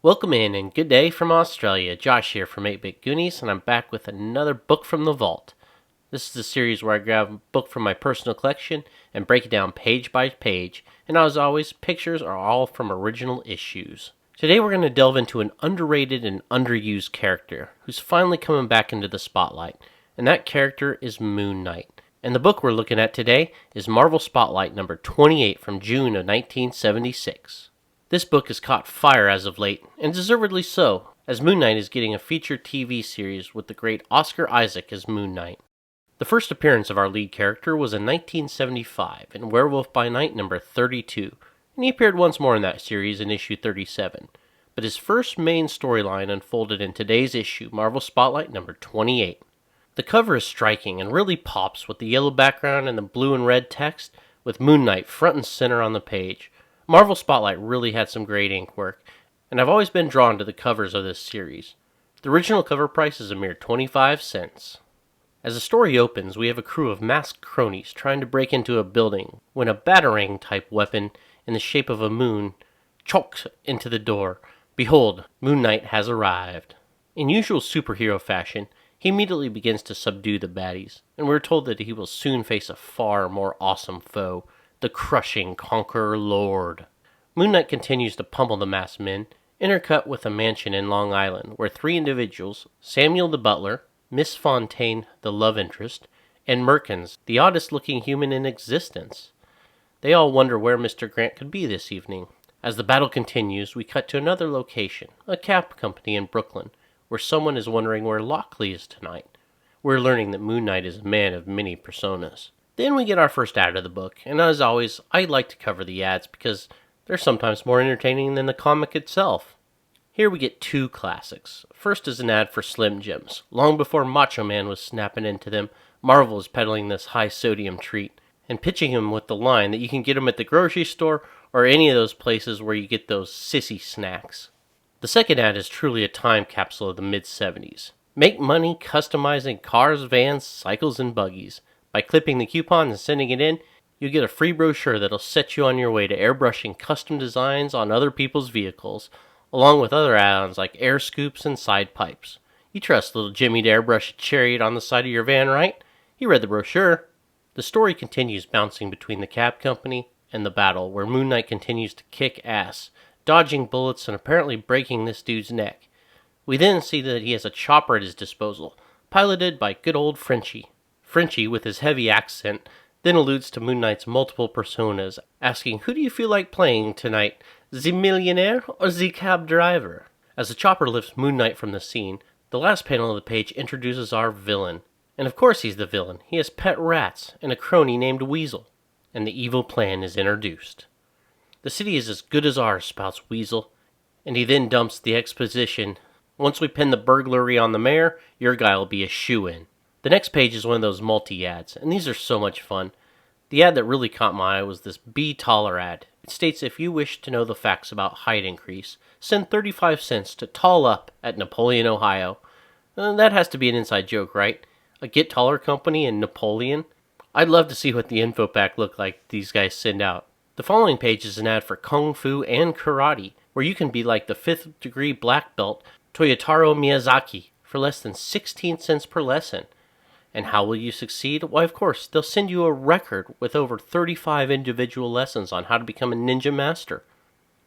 Welcome in and good day from Australia. Josh here from 8-Bit Goonies, and I'm back with another book from the vault. This is a series where I grab a book from my personal collection and break it down page by page, and as always, pictures are all from original issues. Today we're going to delve into an underrated and underused character who's finally coming back into the spotlight, and that character is Moon Knight. And the book we're looking at today is Marvel Spotlight number 28 from June of 1976. This book has caught fire as of late, and deservedly so, as Moon Knight is getting a featured TV series with the great Oscar Isaac as Moon Knight. The first appearance of our lead character was in 1975 in Werewolf by Night number 32, and he appeared once more in that series in issue 37. But his first main storyline unfolded in today's issue, Marvel Spotlight number 28. The cover is striking and really pops with the yellow background and the blue and red text, with Moon Knight front and center on the page. Marvel Spotlight really had some great ink work, and I've always been drawn to the covers of this series. The original cover price is a mere 25 cents. As the story opens, we have a crew of masked cronies trying to break into a building when a batarang-type weapon in the shape of a moon chokes into the door. Behold, Moon Knight has arrived. In usual superhero fashion, he immediately begins to subdue the baddies, and we're told that he will soon face a far more awesome foe, the crushing Conqueror Lord. Moon Knight continues to pummel the masked men, intercut with a mansion in Long Island, where three individuals, Samuel the butler, Miss Fontaine, the love interest, and Merkins, the oddest-looking human in existence. They all wonder where Mr. Grant could be this evening. As the battle continues, we cut to another location, a cab company in Brooklyn, where someone is wondering where Lockley is tonight. We're learning that Moon Knight is a man of many personas. Then we get our first ad of the book, and as always, I like to cover the ads because they're sometimes more entertaining than the comic itself. Here we get two classics. First is an ad for Slim Jims. Long before Macho Man was snapping into them, Marvel is peddling this high-sodium treat and pitching him with the line that you can get them at the grocery store or any of those places where you get those sissy snacks. The second ad is truly a time capsule of the mid-70s. Make money customizing cars, vans, cycles, and buggies. By clipping the coupon and sending it in, you'll get a free brochure that'll set you on your way to airbrushing custom designs on other people's vehicles, along with other add-ons like air scoops and side pipes. You trust little Jimmy to airbrush a chariot on the side of your van, right? He read the brochure. The story continues bouncing between the cab company and the battle, where Moon Knight continues to kick ass, dodging bullets and apparently breaking this dude's neck. We then see that he has a chopper at his disposal, piloted by good old Frenchie. Frenchie, with his heavy accent, then alludes to Moon Knight's multiple personas, asking, "Who do you feel like playing tonight, the millionaire or the cab driver?" As the chopper lifts Moon Knight from the scene, the last panel of the page introduces our villain. And of course he's the villain. He has pet rats and a crony named Weasel. And the evil plan is introduced. "The city is as good as ours," spouts Weasel, and he then dumps the exposition. "Once we pin the burglary on the mayor, your guy will be a shoo-in." The next page is one of those multi-ads, and these are so much fun. The ad that really caught my eye was this Be Taller ad. It states if you wish to know the facts about height increase, send 35 cents to Tall Up at Napoleon, Ohio. That has to be an inside joke, right? A Get Taller company in Napoleon? I'd love to see what the info pack looked like these guys send out. The following page is an ad for Kung Fu and Karate, where you can be like the 5th degree black belt Toyotaro Miyazaki for less than 16 cents per lesson. And how will you succeed? Why, of course, they'll send you a record with over 35 individual lessons on how to become a ninja master,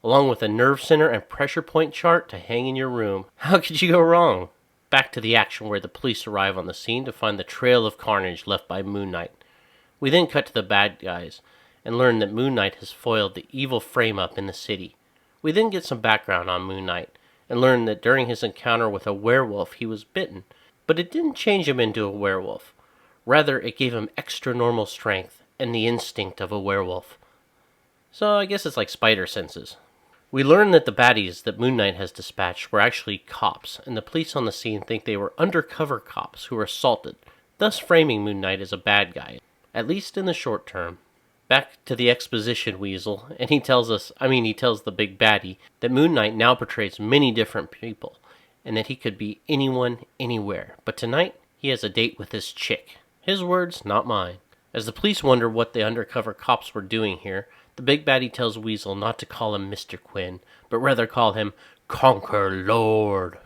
along with a nerve center and pressure point chart to hang in your room. How could you go wrong? Back to the action where the police arrive on the scene to find the trail of carnage left by Moon Knight. We then cut to the bad guys and learn that Moon Knight has foiled the evil frame-up in the city. We then get some background on Moon Knight and learn that during his encounter with a werewolf he was bitten, but it didn't change him into a werewolf. Rather, it gave him extra normal strength and the instinct of a werewolf. So I guess it's like spider senses. We learn that the baddies that Moon Knight has dispatched were actually cops, and the police on the scene think they were undercover cops who were assaulted, thus framing Moon Knight as a bad guy, at least in the short term. Back to the exposition Weasel, and he tells the big baddie, that Moon Knight now portrays many different people, and that he could be anyone, anywhere. But tonight, he has a date with this chick. His words, not mine. As the police wonder what the undercover cops were doing here, the big baddie tells Weasel not to call him Mr. Quinn, but rather call him Conquer Lord.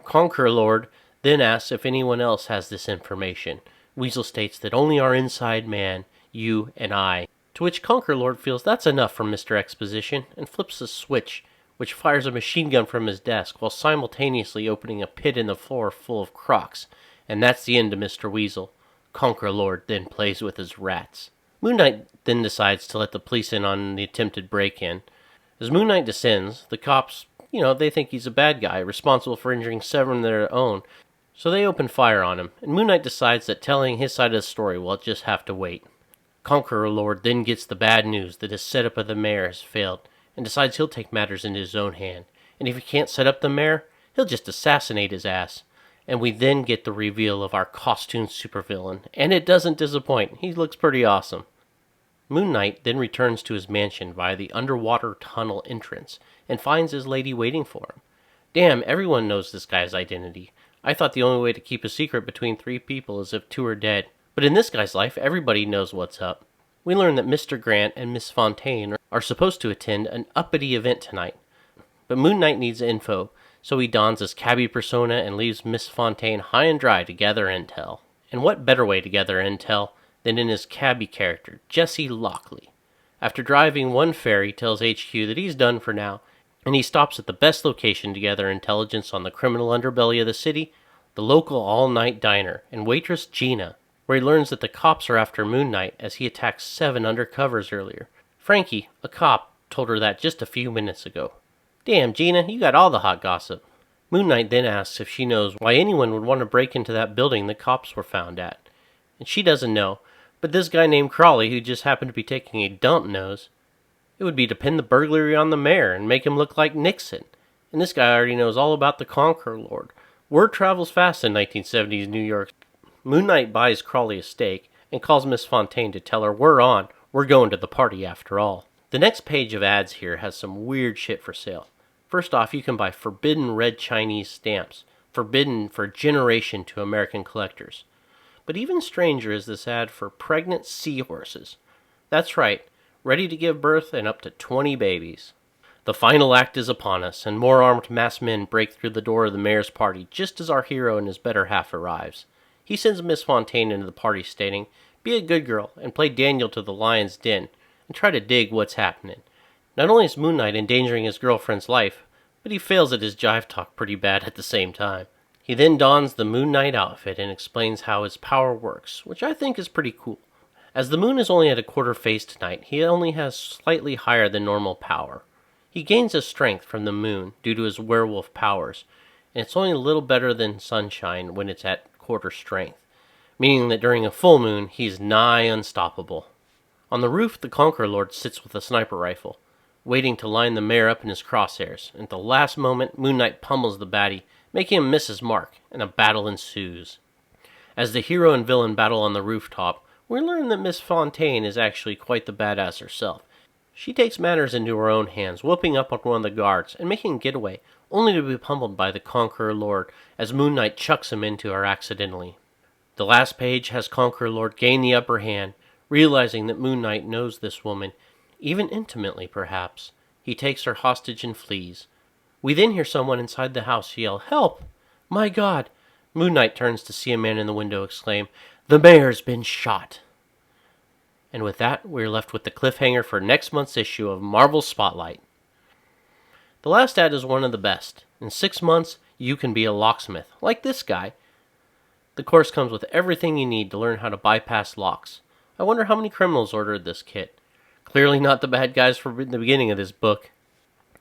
Conquer Lord then asks if anyone else has this information. Weasel states that only our inside man, you and I, to which Conquer Lord feels that's enough from Mr. Exposition and flips a switch, which fires a machine gun from his desk while simultaneously opening a pit in the floor full of crocs, and that's the end of Mr. Weasel. Conquer Lord then plays with his rats. Moon Knight then decides to let the police in on the attempted break-in. As Moon Knight descends, the cops, they think he's a bad guy, responsible for injuring seven of their own, so they open fire on him, and Moon Knight decides that telling his side of the story will just have to wait. Conqueror Lord then gets the bad news that his setup of the mayor has failed, and decides he'll take matters into his own hand, and if he can't set up the mayor, he'll just assassinate his ass. And we then get the reveal of our costume supervillain, and it doesn't disappoint. He looks pretty awesome. Moon Knight then returns to his mansion via the underwater tunnel entrance, and finds his lady waiting for him. Damn, everyone knows this guy's identity. I thought the only way to keep a secret between three people is if two are dead. But in this guy's life, everybody knows what's up. We learn that Mr. Grant and Miss Fontaine are supposed to attend an uppity event tonight. But Moon Knight needs info, so he dons his cabbie persona and leaves Miss Fontaine high and dry to gather intel. And what better way to gather intel than in his cabbie character, Jesse Lockley. After driving one ferry, he tells HQ that he's done for now, and he stops at the best location to gather intelligence on the criminal underbelly of the city, the local all-night diner, and waitress Gina, where he learns that the cops are after Moon Knight as he attacked 7 undercovers earlier. Frankie, a cop, told her that just a few minutes ago. Damn, Gina, you got all the hot gossip. Moon Knight then asks if she knows why anyone would want to break into that building the cops were found at. And she doesn't know, but this guy named Crawley, who just happened to be taking a dump, knows. It would be to pin the burglary on the mayor and make him look like Nixon. And this guy already knows all about the Conqueror Lord. Word travels fast in 1970s New York. Moon Knight buys Crawley a steak and calls Miss Fontaine to tell her we're on, we're going to the party after all. The next page of ads here has some weird shit for sale. First off, you can buy forbidden red Chinese stamps, forbidden for a generation to American collectors. But even stranger is this ad for pregnant seahorses. That's right, ready to give birth and up to 20 babies. The final act is upon us, and more armed masked men break through the door of the mayor's party just as our hero and his better half arrives. He sends Miss Fontaine into the party stating, "Be a good girl and play Daniel to the lion's den, and try to dig what's happening." Not only is Moon Knight endangering his girlfriend's life, but he fails at his jive talk pretty bad at the same time. He then dons the Moon Knight outfit and explains how his power works, which I think is pretty cool. As the moon is only at a quarter phase tonight, he only has slightly higher than normal power. He gains his strength from the moon due to his werewolf powers, and it's only a little better than sunshine when it's at quarter strength, meaning that during a full moon, he's nigh unstoppable. On the roof, the Conqueror Lord sits with a sniper rifle, waiting to line the mayor up in his crosshairs, and at the last moment, Moon Knight pummels the baddie, making him miss his mark, and a battle ensues. As the hero and villain battle on the rooftop, we learn that Miss Fontaine is actually quite the badass herself. She takes matters into her own hands, whooping up on one of the guards and making a getaway, only to be pummeled by the Conqueror Lord as Moon Knight chucks him into her accidentally. The last page has Conqueror Lord gain the upper hand, realizing that Moon Knight knows this woman, even intimately perhaps. He takes her hostage and flees. We then hear someone inside the house yell, "Help! My God!" Moon Knight turns to see a man in the window exclaim, "The mayor's been shot!" And with that, we're left with the cliffhanger for next month's issue of Marvel Spotlight. The last ad is one of the best. In 6 months, you can be a locksmith, like this guy. The course comes with everything you need to learn how to bypass locks. I wonder how many criminals ordered this kit. Clearly not the bad guys from the beginning of this book.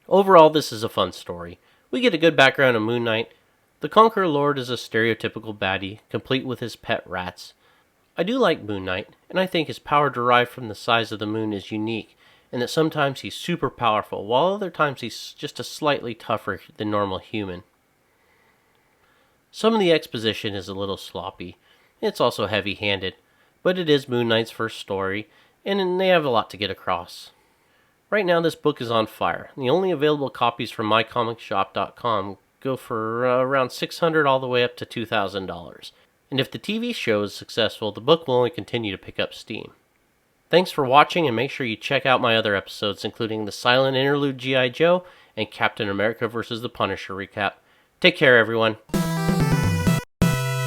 Overall, this is a fun story. We get a good background on Moon Knight. The Conqueror Lord is a stereotypical baddie, complete with his pet rats. I do like Moon Knight, and I think his power derived from the size of the moon is unique, and that sometimes he's super powerful, while other times he's just a slightly tougher than normal human. Some of the exposition is a little sloppy. It's also heavy-handed, but it is Moon Knight's first story, and they have a lot to get across. Right now this book is on fire. The only available copies from mycomicshop.com go for around $600 all the way up to $2,000. And if the TV show is successful, the book will only continue to pick up steam. Thanks for watching, and make sure you check out my other episodes, including the Silent Interlude G.I. Joe and Captain America vs. the Punisher recap. Take care, everyone.